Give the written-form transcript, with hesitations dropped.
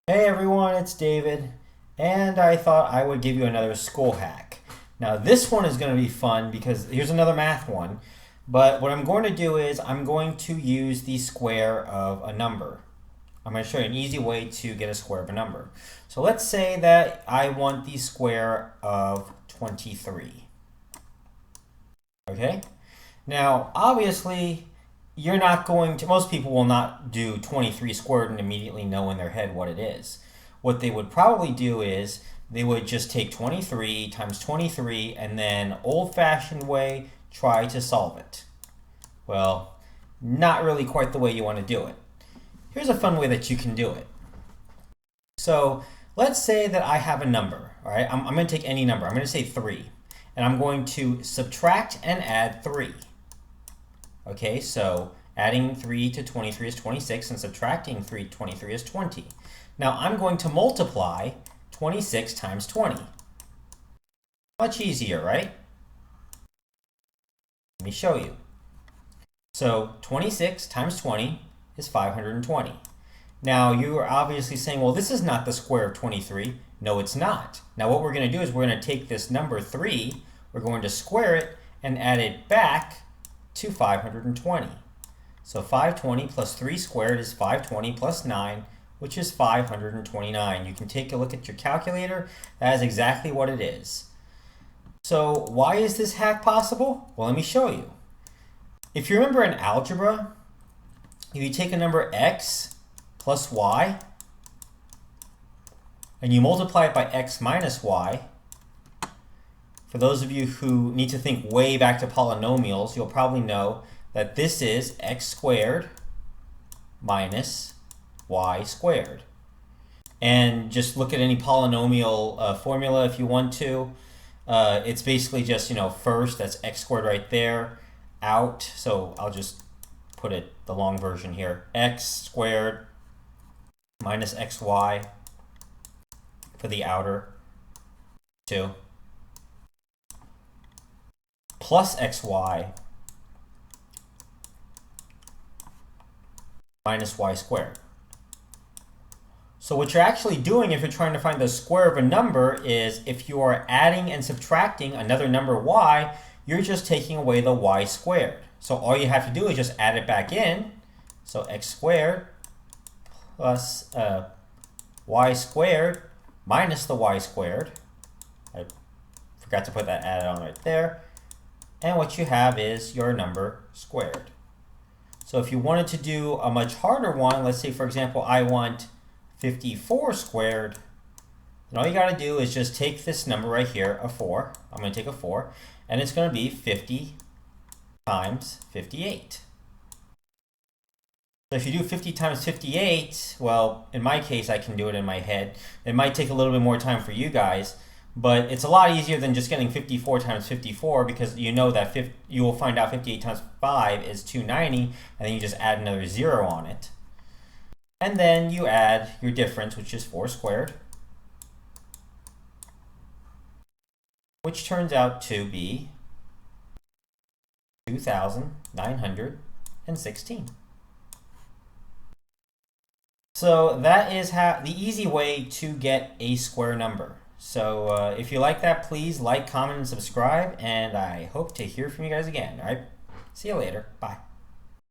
Hey everyone, it's David, and I thought I would give you another school hack. Now this one is going to be fun because here's another math one, but what I'm going to do is I'm going to use the square of a number. I'm going to show you an easy way to get a square of a number. So let's say that I want the square of 23. Okay? Now obviously you're not going to, most people will not do 23 squared and immediately know in their head what it is. What they would probably do is they would just take 23 times 23 and then old-fashioned way try to solve it. Well, not really quite the way you want to do it. Here's a fun way that you can do it. So let's say that I have a number, all right? I'm going to take any number. I'm going to say 3, and I'm going to subtract and add 3. Okay, so adding 3 to 23 is 26, and subtracting 3 to 23 is 20. Now I'm going to multiply 26 times 20. Much easier, right? Let me show you. So 26 times 20 is 520. Now you are obviously saying, well, this is not the square of 23. No, it's not. Now what we're going to do is we're going to take this number 3, we're going to square it and add it back to 520. So 520 plus 3 squared is 520 plus 9, which is 529. You can take a look at your calculator. That is exactly what it is. So why is this hack possible? Well, let me show you. If you remember in algebra, if you take a number x plus y and you multiply it by x minus y, for those of you who need to think way back to polynomials, you'll probably know that this is x squared minus y squared. And just look at any polynomial formula if you want to. It's basically just, first, that's x squared right there, out. So I'll just put it the long version here. X squared minus xy for the outer 2. Plus xy minus y squared. So what you're actually doing if you're trying to find the square of a number is if you are adding and subtracting another number y, you're just taking away the y squared. So all you have to do is just add it back in. So x squared plus y squared minus the y squared. I forgot to put that added on right there. And what you have is your number squared. So if you wanted to do a much harder one, let's say, for example, I want 54 squared, then all you got to do is just take this number right here, a 4. I'm going to take a 4, and it's going to be 50 times 58. So if you do 50 times 58, well, in my case, I can do it in my head. It might take a little bit more time for you guys, but it's a lot easier than just getting 54 times 54 because you know that you will find out 58 times 5 is 290, and then you just add another 0 on it. And then you add your difference, which is 4 squared, which turns out to be 2,916. So that is the easy way to get a square number. So if you like that, please like, comment, and subscribe, and I hope to hear from you guys again. All right, see you later. Bye.